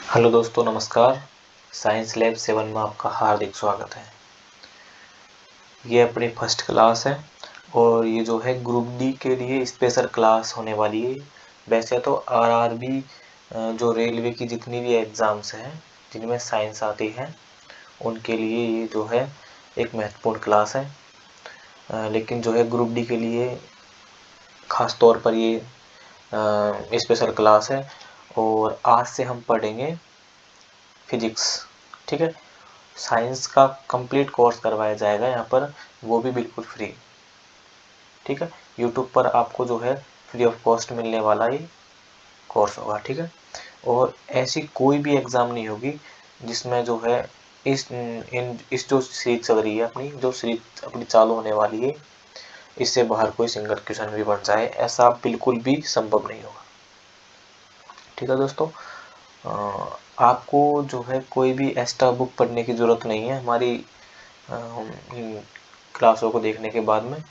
Hello दोस्तों, नमस्कार। Science lab 7 में आपका हार्दिक स्वागत है। ये अपनी फर्स्ट क्लास है और ये जो है ग्रुप डी के लिए स्पेशल क्लास होने वाली है। वैसे तो आरआरबी जो रेलवे की जितनी भी एग्ज़ाम्स हैं जिनमें साइंस आती है उनके लिए ये जो है एक महत्वपूर्ण क्लास है, लेकिन जो है ग्रुप डी के लिए ख़ास तौर पर ये स्पेशल क्लास है। और आज से हम पढ़ेंगे फिजिक्स। ठीक है, साइंस का कंप्लीट कोर्स करवाया जाएगा यहाँ पर, वो भी बिल्कुल फ्री। ठीक है, यूट्यूब पर आपको जो है फ्री ऑफ कॉस्ट मिलने वाला ये कोर्स होगा। ठीक है, और ऐसी कोई भी एग्ज़ाम नहीं होगी जिसमें जो है इस जो सीरीज चल रही है, अपनी जो सीरीज अपनी चालू होने वाली है, इससे बाहर कोई सिंगल क्वेश्चन भी बन जाए, ऐसा बिल्कुल भी संभव नहीं होगा। ठीक है दोस्तों, आपको जो है कोई भी एक्स्ट्रा बुक पढ़ने की ज़रूरत नहीं है हमारी क्लासों को देखने के बाद में।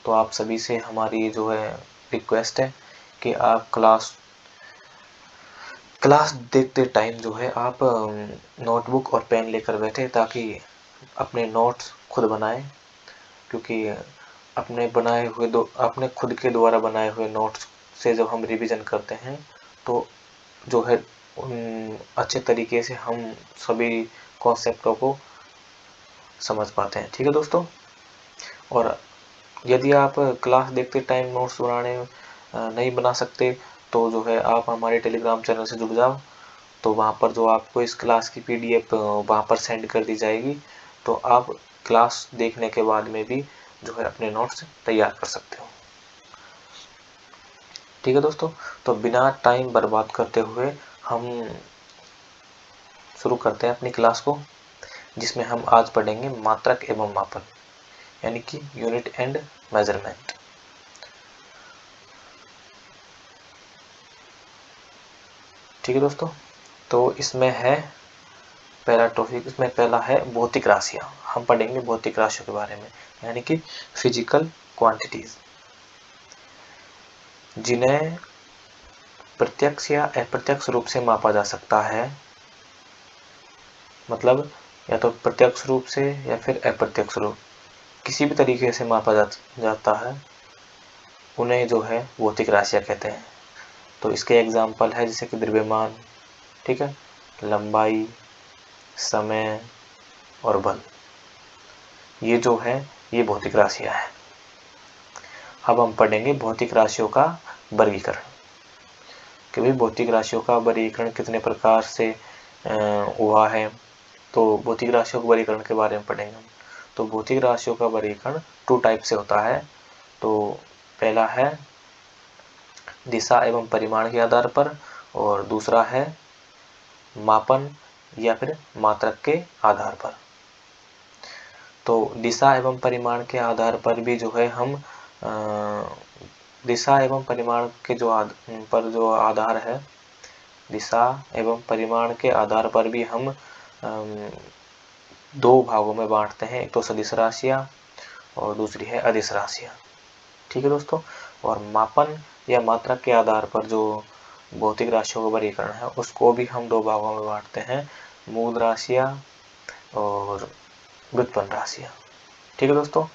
तो आप सभी से हमारी जो है रिक्वेस्ट है कि आप क्लास देखते टाइम जो है आप नोटबुक और पेन लेकर बैठे, ताकि अपने नोट्स खुद बनाएं। क्योंकि अपने खुद के द्वारा बनाए हुए नोट्स से जब हम रिवीजन करते हैं तो जो है अच्छे तरीके से हम सभी कॉन्सेप्टों को समझ पाते हैं। ठीक है दोस्तों, और यदि आप क्लास देखते टाइम नोट्स नहीं बना सकते तो जो है आप हमारे टेलीग्राम चैनल से जुड़ जाओ। तो वहाँ पर जो आपको इस क्लास की पीडीएफ वहाँ पर सेंड कर दी जाएगी, तो आप क्लास देखने के बाद में भी जो है अपने नोट्स तैयार कर सकते हो। ठीक है दोस्तों, तो बिना टाइम बर्बाद करते हुए हम शुरू करते हैं अपनी क्लास को, जिसमें हम आज पढ़ेंगे मात्रक एवं मापन, यानी कि यूनिट एंड मेजरमेंट। ठीक है दोस्तों, तो इसमें है पहला टॉपिक, इसमें पहला है भौतिक राशियाँ। हम पढ़ेंगे भौतिक राशियों के बारे में, यानी कि फिजिकल क्वांटिटीज, जिन्हें प्रत्यक्ष या अप्रत्यक्ष रूप से मापा जा सकता है। मतलब या तो प्रत्यक्ष रूप से या फिर अप्रत्यक्ष रूप, किसी भी तरीके से मापा जाता है, उन्हें जो है भौतिक राशियाँ कहते हैं। तो इसके एग्जाम्पल है जैसे कि द्रव्यमान, ठीक है, लंबाई, समय और बल, ये जो है ये भौतिक राशियाँ हैं। अब हम पढ़ेंगे भौतिक राशियों का वर्गीकरण, कि भाई भौतिक राशियों का वर्गीकरण कितने प्रकार से हुआ है। तो भौतिक राशियों के वर्गीकरण के बारे में पढ़ेंगे हम। तो भौतिक राशियों का वर्गीकरण 2 टाइप से होता है। तो पहला है दिशा एवं परिमाण के आधार पर, और दूसरा है मापन या फिर मात्रक के आधार पर। तो दिशा एवं परिमाण के आधार पर भी जो है हम दिशा एवं परिमाण के जो आधार है, दिशा एवं परिमाण के आधार पर भी हम 2 भागों में बांटते हैं, एक तो सदिश राशियाँ और दूसरी है अदिश राशियाँ। ठीक है दोस्तों, और मापन या मात्रक के आधार पर जो भौतिक राशियों का वर्गीकरण है उसको भी हम 2 भागों में बांटते हैं, मूल राशियाँ और व्युत्पन्न राशियाँ। ठीक है दोस्तों,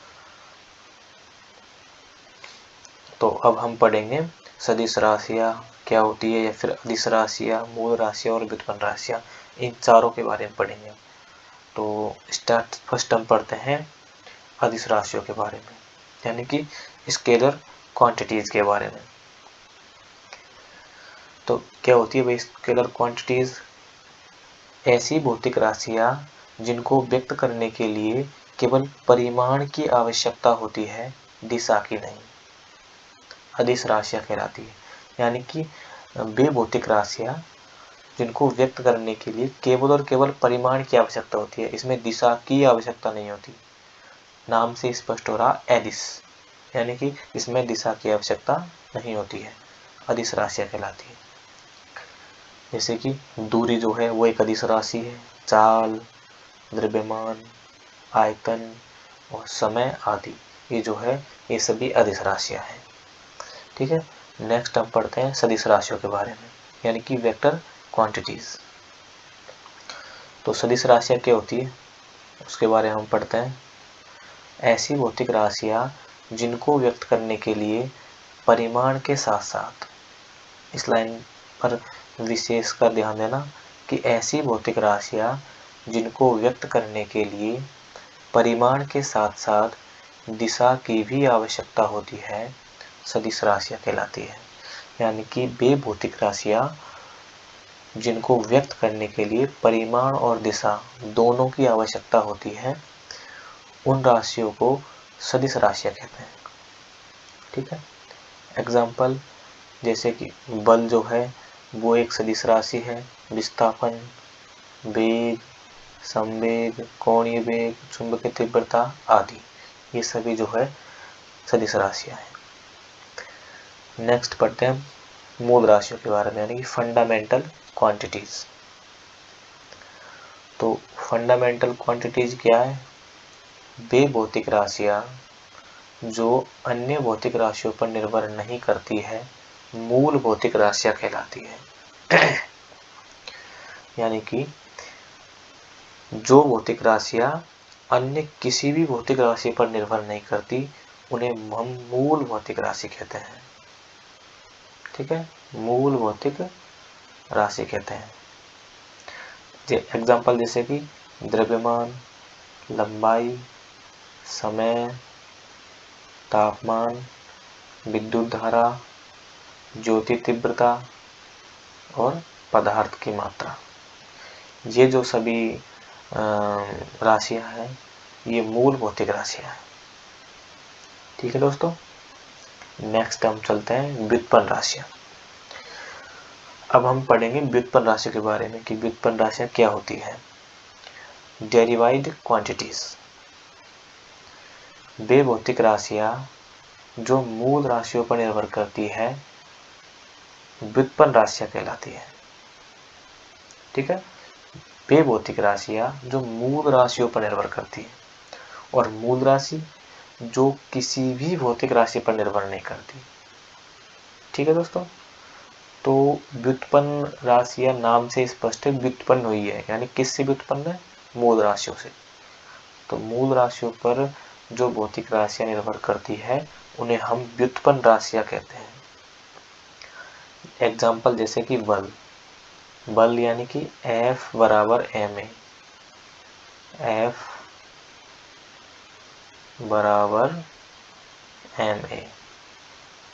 तो अब हम पढ़ेंगे सदिश राशियाँ क्या होती है, या फिर अदिश राशियाँ, मूल राशियाँ और व्युत्पन्न राशियाँ, इन चारों के बारे में पढ़ेंगे। तो फर्स्ट हम पढ़ते हैं अदिश राशियों के बारे में, यानी कि स्केलर क्वांटिटीज के बारे में। तो क्या होती है भाई स्केलर क्वांटिटीज? ऐसी भौतिक राशियाँ जिनको व्यक्त करने के लिए केवल परिमाण की आवश्यकता होती है, दिशा की नहीं, अदिश राशियाँ कहलाती है। यानी कि वे भौतिक राशियाँ जिनको व्यक्त करने के लिए केवल और केवल परिमाण की आवश्यकता होती है, इसमें दिशा की आवश्यकता नहीं होती। नाम से स्पष्ट हो रहा एदिश, यानी कि इसमें दिशा की आवश्यकता नहीं होती है, अदिश राशियाँ कहलाती है। जैसे कि दूरी जो है वो एक अदिश राशि है, चाल, द्रव्यमान, आयतन और समय आदि, ये जो है ये सभी अदिश राशियाँ हैं। ठीक है, नेक्स्ट हम पढ़ते हैं सदिश राशियों के बारे में, यानी कि वेक्टर क्वांटिटीज। तो सदिश राशियाँ क्या होती है उसके बारे में हम पढ़ते हैं। ऐसी भौतिक राशियाँ जिनको व्यक्त करने के लिए परिमाण के साथ साथ, इस लाइन पर विशेष कर ध्यान देना कि ऐसी भौतिक राशियाँ जिनको व्यक्त करने के लिए परिमाण के साथ साथ दिशा की भी आवश्यकता होती है सदिश राशियाँ कहलाती है। यानी कि वे भौतिक राशियाँ जिनको व्यक्त करने के लिए परिमाण और दिशा दोनों की आवश्यकता होती है, उन राशियों को सदिश राशियाँ कहते हैं। ठीक है, एग्जाम्पल जैसे कि बल जो है वो एक सदिश राशि है, विस्थापन, वेग, संवेग, कोणीय वेग, चुंबकीय तीव्रता आदि, ये सभी जो है सदिश राशियाँ हैं। नेक्स्ट पढ़ते हैं मूल राशियों के बारे में, यानी कि फंडामेंटल क्वांटिटीज। तो फंडामेंटल क्वांटिटीज क्या है? वे भौतिक राशियाँ जो अन्य भौतिक राशियों पर निर्भर नहीं करती है, मूल भौतिक राशियाँ कहलाती है। यानी कि जो भौतिक राशियाँ अन्य किसी भी भौतिक राशि पर निर्भर नहीं करती, उन्हें हम मूल भौतिक राशि कहते हैं। ठीक है, मूल भौतिक राशि कहते हैं। एग्जाम्पल जैसे कि द्रव्यमान, लंबाई, समय, तापमान, विद्युत धारा, ज्योति तीव्रता और पदार्थ की मात्रा, ये जो सभी राशियां हैं ये मूल भौतिक राशियां हैं। ठीक है दोस्तों, नेक्स्ट हम चलते हैं व्युत्पन्न राशियां। अब हम पढ़ेंगे व्युत्पन्न राशियों के बारे में कि व्युत्पन्न राशियां क्या होती है। डेरिवाइड क्वांटिटीज, वे भौतिक राशियां जो मूल राशियों पर निर्भर करती है व्युत्पन्न राशियां कहलाती है। ठीक है, वे भौतिक राशियां जो मूल राशियों पर निर्भर करती है, और मूल राशि जो किसी भी भौतिक राशि पर निर्भर नहीं करती। ठीक है दोस्तों, तो व्युत्पन्न राशियां नाम से स्पष्ट है, व्युत्पन्न हुई है, यानी किससे व्युत्पन्न है? मूल राशियों से। तो मूल राशियों पर जो भौतिक राशियां निर्भर करती है उन्हें हम व्युत्पन्न राशियां कहते हैं। एग्जाम्पल जैसे कि बल यानी कि F बराबर ma, F बराबर ma,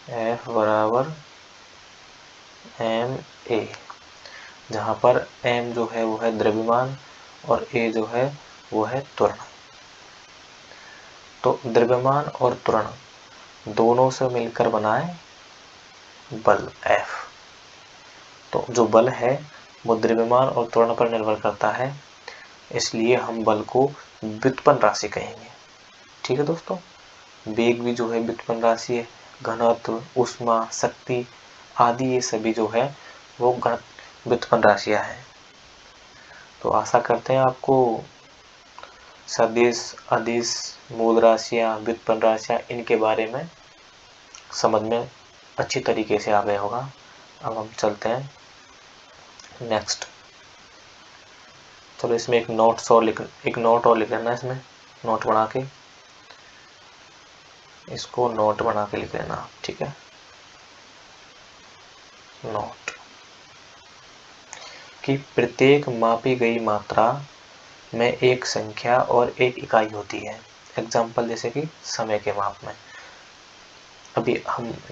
F बराबर ma, जहाँ पर m जो है वो है द्रव्यमान और a जो है वो है त्वरण। तो द्रव्यमान और त्वरण दोनों से मिलकर बनाए बल F। तो जो बल है वो द्रव्यमान और त्वरण पर निर्भर करता है, इसलिए हम बल को व्युत्पन्न राशि कहेंगे। ठीक है दोस्तों, वेग भी जो है व्युत्पन्न राशि है, घनत्व, ऊष्मा, शक्ति आदि ये सभी जो है वो व्युत्पन्न राशियां हैं। तो आशा करते हैं आपको सदिश, अदिश, मूल राशियां, व्युत्पन्न राशियां इनके बारे में समझ में अच्छी तरीके से आ गया होगा। अब हम चलते हैं नेक्स्ट। चलो इसमें एक नोट और लिख लेना, इसमें नोट बना के, इसको नोट बना के लिख लेना। ठीक है, नोट कि प्रत्येक मापी गई मात्रा में एक संख्या और एक इकाई होती है। एग्जाम्पल जैसे कि समय के माप में। अभी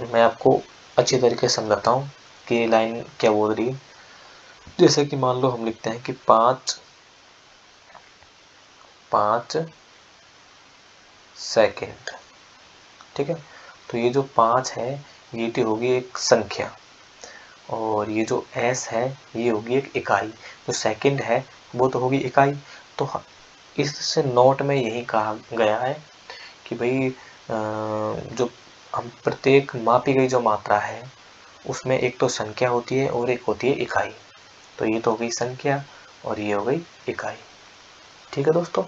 मैं आपको अच्छी तरीके से समझाता हूँ कि लाइन क्या बोल रही है। जैसे कि मान लो हम लिखते हैं कि 5 सेकंड। ठीक है, तो ये जो 5 है ये तो होगी एक संख्या, और ये जो s है ये होगी एक इकाई, जो सेकंड है वो तो होगी इकाई। तो इससे नोट में यही कहा गया है कि भाई जो हम प्रत्येक मापी गई जो मात्रा है उसमें एक तो संख्या होती है और एक होती है इकाई। तो ये तो हो गई संख्या और ये हो गई इकाई। ठीक है दोस्तों,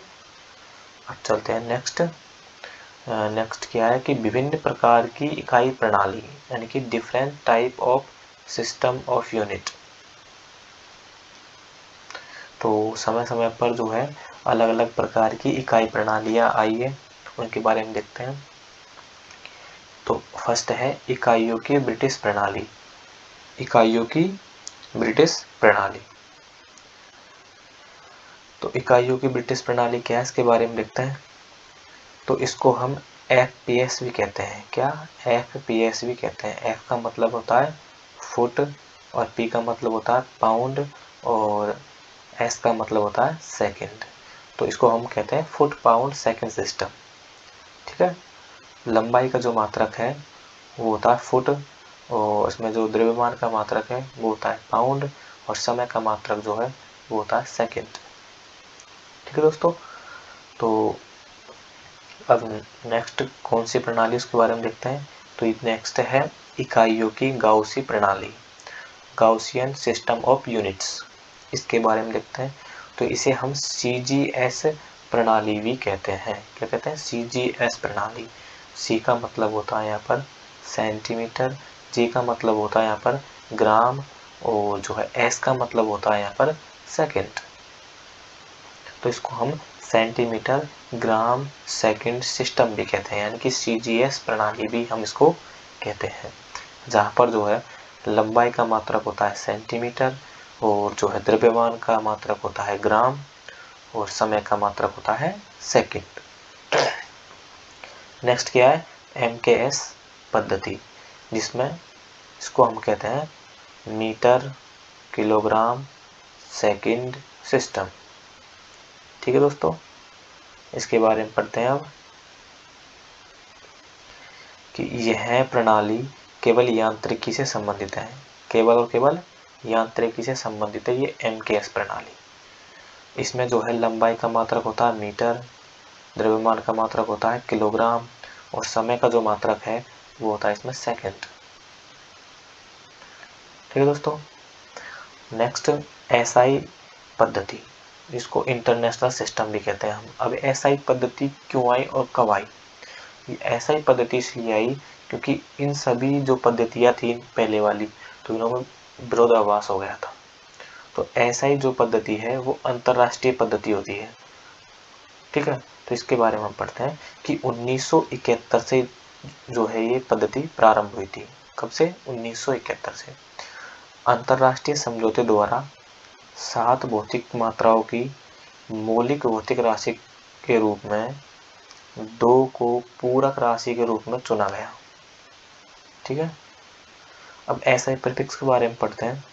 अब चलते हैं नेक्स्ट। नेक्स्ट क्या है कि विभिन्न प्रकार की इकाई प्रणाली, यानी कि different type of system of unit. तो समय समय पर जो है अलग अलग प्रकार की इकाई प्रणालियाँ आई है, उनके बारे में देखते हैं। तो फर्स्ट है इकाइयों की ब्रिटिश प्रणाली। इकाइयों की ब्रिटिश प्रणाली। तो इकाइयों की ब्रिटिश प्रणाली क्या है, इसके बारे में देखते हैं। तो इसको हम FPS भी कहते हैं। क्या? FPS भी कहते हैं। F का मतलब होता है फुट और P का मतलब होता है पाउंड और S का मतलब होता है सेकंड। तो इसको हम कहते हैं फुट पाउंड सेकंड सिस्टम। ठीक है। लंबाई का जो मात्रक है वो होता है फुट, और इसमें जो द्रव्यमान का मात्रक है वो होता है पाउंड, और समय का मात्रक जो है वो होता है सेकंड। ठीक है दोस्तों। तो अब नेक्स्ट कौन सी प्रणाली उसके बारे में देखते हैं। तो नेक्स्ट है इकाइयों की गाउसी प्रणाली, गाउसियन सिस्टम ऑफ यूनिट्स। इसके बारे में देखते हैं। तो इसे हम CGS प्रणाली भी कहते हैं। क्या कहते हैं? CGS प्रणाली। C का मतलब होता है यहाँ पर सेंटीमीटर, G का मतलब होता है यहाँ पर ग्राम, और जो है S का मतलब होता है यहाँ पर सेकंड। तो इसको हम सेंटीमीटर ग्राम सेकंड सिस्टम भी कहते हैं, यानी कि CGS प्रणाली भी हम इसको कहते हैं, जहाँ पर जो है लंबाई का मात्रक होता है सेंटीमीटर, और जो है द्रव्यमान का मात्रक होता है ग्राम, और समय का मात्रक होता है सेकंड। नेक्स्ट क्या है? MKS पद्धति, जिसमें इसको हम कहते हैं मीटर किलोग्राम सेकंड सिस्टम। ठीक है दोस्तों, इसके बारे में पढ़ते हैं अब कि यह प्रणाली केवल यांत्रिकी से संबंधित है। केवल और केवल यांत्रिकी से संबंधित है ये MKS प्रणाली। इसमें जो है लंबाई का मात्रक होता है मीटर, द्रव्यमान का मात्रक होता है किलोग्राम, और समय का जो मात्रक है वो होता है इसमें सेकंड। ठीक है दोस्तों। नेक्स्ट SI पद्धति, जिसको इंटरनेशनल सिस्टम भी कहते हैं हम। अब SI पद्धति क्यों आई और कब आई? ये SI पद्धति इसलिए आई क्योंकि इन सभी जो पद्धतियाँ थी पहले वाली, तो इनों में विरोधाभास हो गया था। तो SI जो पद्धति है वो अंतरराष्ट्रीय पद्धति होती है। ठीक है। तो इसके बारे में हम पढ़ते हैं कि 1971 से जो है ये पद्धति प्रारंभ हुई थी। कब से? 1971 से। अंतरराष्ट्रीय समझौते द्वारा 7 भौतिक मात्राओं की मौलिक भौतिक राशि के रूप में 2 को पूरक राशि के रूप में चुना गया। ठीक है। अब SI प्रीफिक्स के बारे में पढ़ते हैं।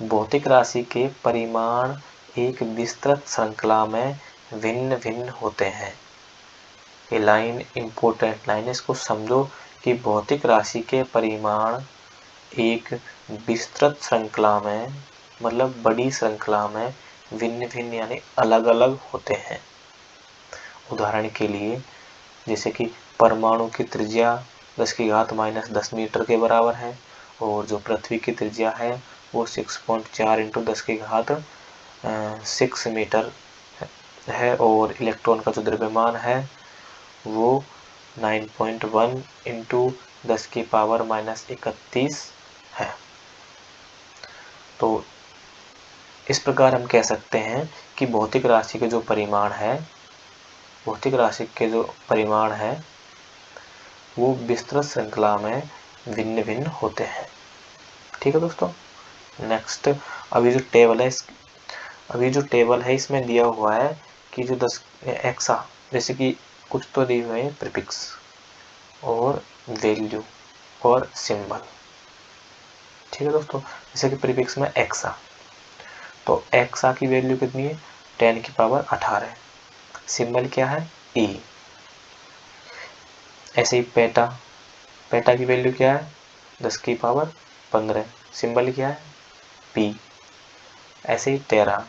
भौतिक राशि के परिमाण एक विस्तृत श्रृंखला में भिन्न भिन्न होते हैं। ये लाइन इंपॉर्टेंट लाइन है, इसको समझो कि भौतिक राशि के परिमाण एक विस्तृत श्रृंखला में, मतलब बड़ी श्रृंखला में भिन्न भिन्न यानी अलग अलग होते हैं। उदाहरण के लिए जैसे कि परमाणु की त्रिज्या 10⁻⁻10 मीटर के बराबर है, और जो पृथ्वी की त्रिज्या है वो 6.4 × 10⁻6 मीटर है, और इलेक्ट्रॉन का जो द्रव्यमान है वो 9.1 × 10⁻31 है। तो इस प्रकार हम कह सकते हैं कि भौतिक राशि के जो परिमाण है, भौतिक राशि के जो परिमाण है वो विस्तृत श्रृंखला में भिन्न भिन्न होते हैं। ठीक है दोस्तों। नेक्स्ट अभी जो टेबल है इसमें दिया हुआ है कि जो 10 एक्सा, जैसे कि कुछ तो दिए हुए हैं प्रीफिक्स और वैल्यू और सिंबल। ठीक है दोस्तों। जैसे कि प्रीफिक्स में एक्सा, तो एक्सा की वैल्यू कितनी है? 10⁻18। सिंबल क्या है? E। ऐसे ही पेटा की वैल्यू क्या है? 10⁻15। सिंबल क्या है? P। ऐसे ही टेरा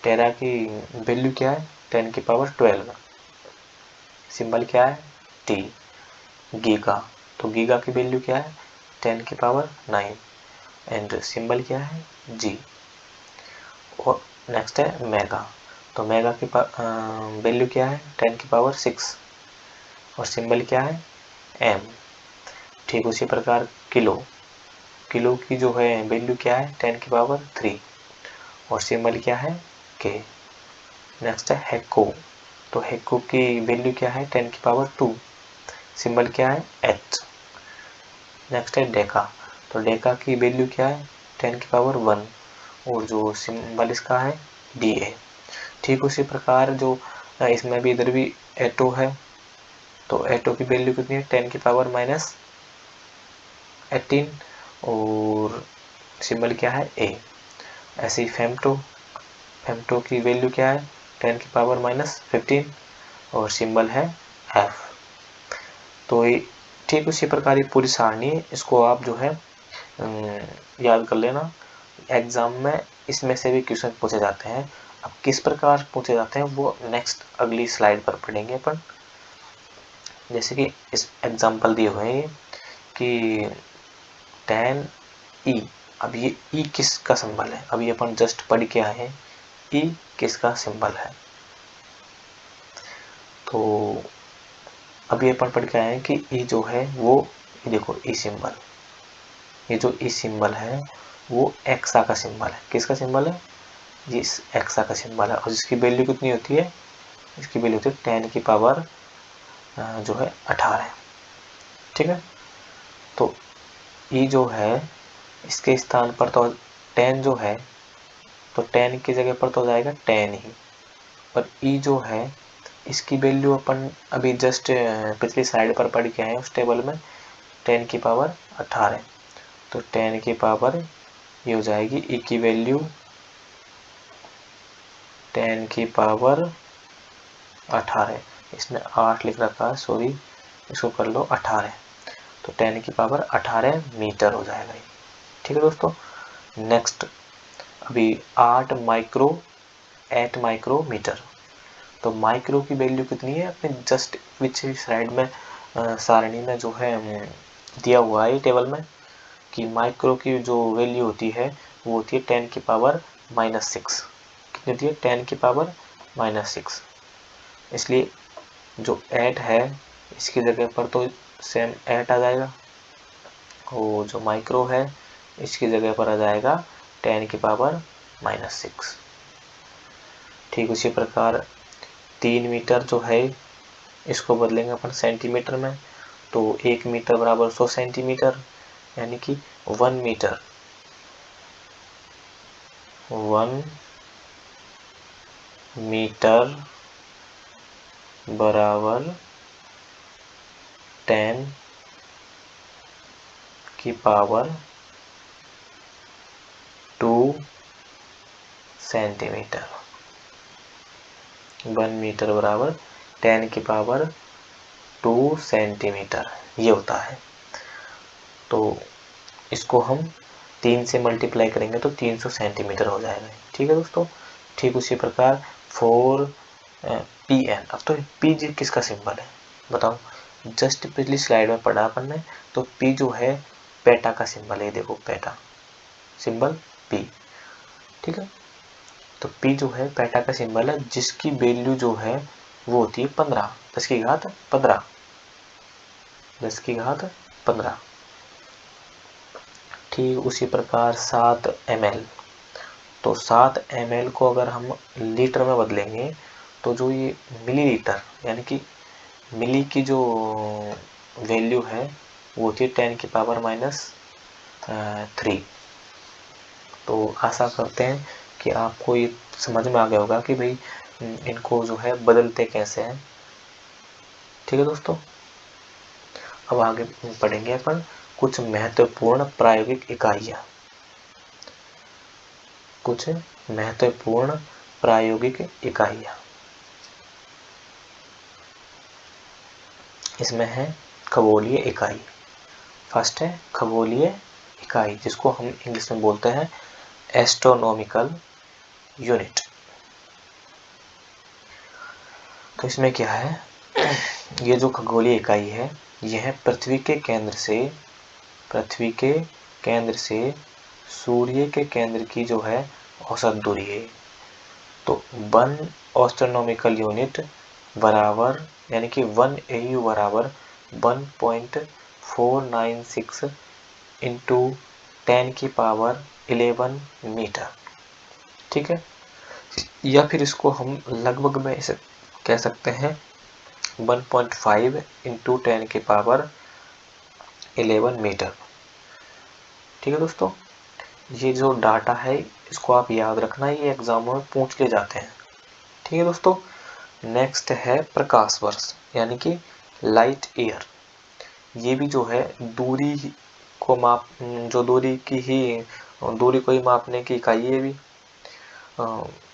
की वैल्यू क्या है? 10⁻12। सिंबल क्या है? T। गीगा, तो गीगा की वैल्यू क्या है? 10�9, एंड सिंबल क्या है? G। और नेक्स्ट है मेगा, तो मेगा की वैल्यू क्या है? 10�6, और सिंबल क्या है? M। ठीक उसी प्रकार किलो की जो है वैल्यू क्या है? 10⁻3, और सिंबल क्या है के। नेक्स्ट है हेको, तो हेको की वैल्यू क्या है 10 की पावर 2, सिंबल क्या है एच। नेक्स्ट है डेका, तो डेका की वैल्यू क्या है 10 की पावर 1 और जो सिंबल इसका है डी ए। ठीक उसी प्रकार जो इसमें भी इधर भी एटो है, तो एटो की वैल्यू कितनी है 10 की पावर -18 और सिंबल क्या है ए। ऐसे ही फेमटो, फेमटो की वैल्यू क्या है 10 की पावर -15 और सिंबल है एफ। तो ये ठीक उसी प्रकार ये पूरी सारणी है, इसको आप जो है याद कर लेना। एग्जाम में इसमें से भी क्वेश्चन पूछे जाते हैं। अब किस प्रकार पूछे जाते हैं वो नेक्स्ट अगली स्लाइड पर पढ़ेंगे अपन। जैसे कि इस एग्जाम्पल दिए हुए हैं कि tan ई, अब ये ई किसका सिंबल है, अभी अपन जस्ट पढ़ के आए हैं ई किसका सिंबल है। तो अभी अपन पढ़ के आए हैं कि ई जो है वो देखो ई सिंबल, ये जो ई सिंबल है वो एक्सा का सिंबल है। किसका सिंबल है, जिस एक्सा का सिंबल है और जिसकी वैल्यू कितनी होती है, इसकी वैल्यू होती है 10 की पावर जो है 18। ठीक है, तो ई जो है इसके स्थान पर तो 10 जो है तो 10 की जगह पर तो जाएगा 10 ही, पर ई जो है इसकी वैल्यू अपन अभी जस्ट पिछली साइड पर पढ़ के आए उस टेबल में 10 की पावर 18, तो 10 की पावर ये हो जाएगी ई की वैल्यू 10 की पावर 18, इसमें 8 लिख रखा है सॉरी, इसको कर लो 18, तो 10 की पावर 18 मीटर हो जाएगा ये। ठीक है दोस्तों, नेक्स्ट अभी 8 माइक्रोमीटर, तो माइक्रो की वैल्यू कितनी है अपने जस्ट पिछली स्लाइड में सारणी में जो है दिया हुआ है टेबल में कि माइक्रो की जो वैल्यू होती है वो होती है 10 की पावर -6। कितनी होती है 10 की पावर -6, इसलिए जो 8 है इसकी जगह पर तो सेम 8 आ जाएगा और जो माइक्रो है इसकी जगह पर आ जाएगा 10 की पावर -6। ठीक उसी प्रकार 3 मीटर जो है इसको बदलेंगे अपन सेंटीमीटर में, तो 1 मीटर बराबर 100 सेंटीमीटर, यानी कि 1 मीटर 1 मीटर बराबर 10 की पावर 2 सेंटीमीटर। 1 मीटर बराबर 10 की पावर 2 सेंटीमीटर ये होता है। तो इसको हम 3 से मल्टीप्लाई करेंगे तो 300 सेंटीमीटर हो जाएगा। ठीक है दोस्तों, ठीक उसी प्रकार 4 PN। अब तो पी जी किसका सिंबल है बताओ, जस्ट पिछली स्लाइड में पढ़ा अपन ने, तो पी जो है पेटा का सिंबल है, देखो पेटा सिंबल पी। ठीक है, तो पी जो है पेटा का सिंबल है जिसकी वैल्यू जो है वो होती है 15, 10 की घात 15, 10 की घात 15। ठीक उसी प्रकार 7 ml, तो 7 ml को अगर हम लीटर में बदलेंगे तो जो ये मिलीलीटर यानी कि मिली की जो वैल्यू है वो होती है 10 की पावर -3। तो आशा करते हैं कि आपको ये समझ में आ गया होगा कि भाई इनको जो है बदलते कैसे हैं। ठीक है दोस्तों, अब आगे पढ़ेंगे अपन कुछ महत्वपूर्ण प्रायोगिक इकाइयाँ। कुछ महत्वपूर्ण प्रायोगिक इकाइयाँ इसमें है खगोलीय इकाई। फर्स्ट है खगोलीय इकाई जिसको हम इंग्लिश में बोलते हैं एस्ट्रोनॉमिकल यूनिट। तो इसमें क्या है, ये जो खगोलीय इकाई है यह पृथ्वी के केंद्र से सूर्य के केंद्र की जो है औसत दूरी है। तो 1 एस्ट्रोनॉमिकल यूनिट बराबर यानी कि 1 AU बराबर 1.496 इंटू 10 की पावर 11 मीटर। ठीक है, या फिर इसको हम लगभग में इसे कह सकते हैं 1.5 इंटू 10 की पावर 11 मीटर। ठीक है दोस्तों, ये जो डाटा है इसको आप याद रखना, ये एग्जामों में पूछ ले जाते हैं। ठीक है दोस्तों, नेक्स्ट है प्रकाश वर्ष यानी कि लाइट ईयर। ये भी जो है दूरी को जो दूरी को ही मापने की इकाई है। ये भी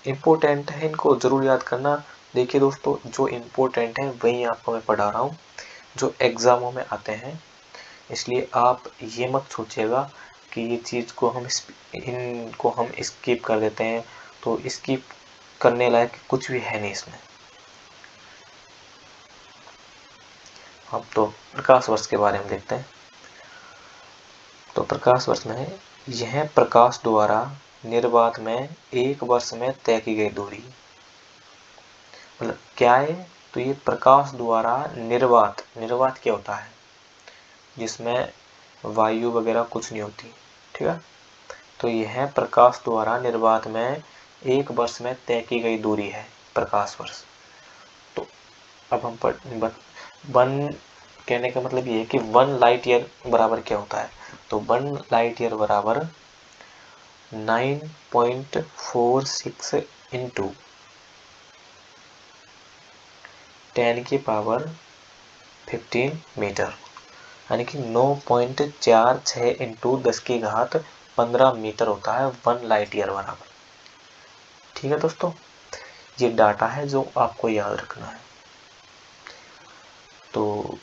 इम्पोर्टेंट है, इनको जरूर याद करना। देखिए दोस्तों, जो इम्पोर्टेंट है वही आपको मैं पढ़ा रहा हूँ, जो एग्जामों में आते हैं। इसलिए आप ये मत सोचिएगा कि ये चीज़ को इनको हम स्किप कर देते हैं, तो स्किप करने लायक कुछ भी है नहीं इसमें। अब तो प्रकाश वर्ष के बारे में देखते हैं। तो प्रकाश वर्ष में यह प्रकाश द्वारा निर्वात में एक वर्ष में तय की गई दूरी, मतलब क्या है, तो ये प्रकाश द्वारा निर्वात क्या होता है, जिसमें वायु वगैरह कुछ नहीं होती। ठीक है, तो यह प्रकाश द्वारा निर्वात में एक वर्ष में तय की गई दूरी है प्रकाश वर्ष। तो अब हम वन कहने का मतलब ये है कि 1 लाइट ईयर बराबर क्या होता है, तो 1 लाइट ईयर बराबर 9.46 इंटू 10 की पावर 15 मीटर, यानी कि 9.46 इंटू 10 की घात 15 मीटर होता है 1 लाइट ईयर बराबर। ठीक है दोस्तों, ये डाटा है जो आपको याद रखना है। तो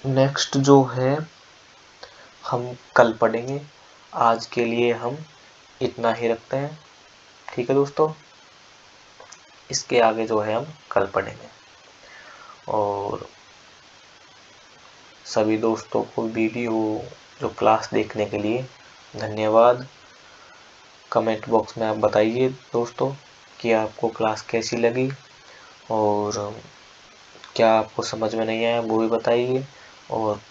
नेक्स्ट जो है हम कल पढ़ेंगे। आज के लिए हम इतना ही रखते हैं। ठीक है दोस्तों, इसके आगे जो है हम कल पढ़ेंगे। और सभी दोस्तों को वीडियो जो क्लास देखने के लिए धन्यवाद। कमेंट बॉक्स में आप बताइए दोस्तों कि आपको क्लास कैसी लगी, और क्या आपको समझ में नहीं आया वो भी बताइए, और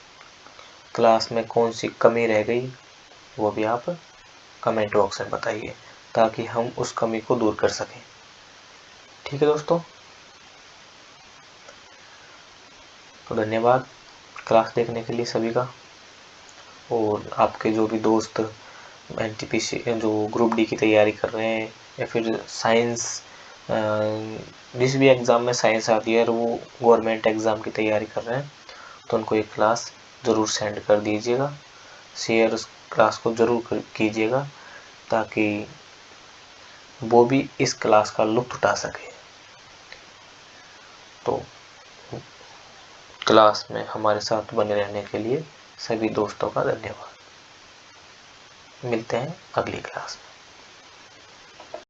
क्लास में कौन सी कमी रह गई वो भी आप कमेंट बॉक्स में बताइए, ताकि हम उस कमी को दूर कर सकें। ठीक है दोस्तों, तो धन्यवाद क्लास देखने के लिए सभी का। और आपके जो भी दोस्त एनटीपीसी जो ग्रुप डी की तैयारी कर रहे हैं, या फिर साइंस जिस भी एग्ज़ाम में साइंस आती है और वो गवर्नमेंट एग्ज़ाम की तैयारी कर रहे हैं, तो उनको ये क्लास ज़रूर सेंड कर दीजिएगा, शेयर उस क्लास को ज़रूर कीजिएगा, ताकि वो भी इस क्लास का लुत्फ़ उठा सके। तो क्लास में हमारे साथ बने रहने के लिए सभी दोस्तों का धन्यवाद। मिलते हैं अगली क्लास में।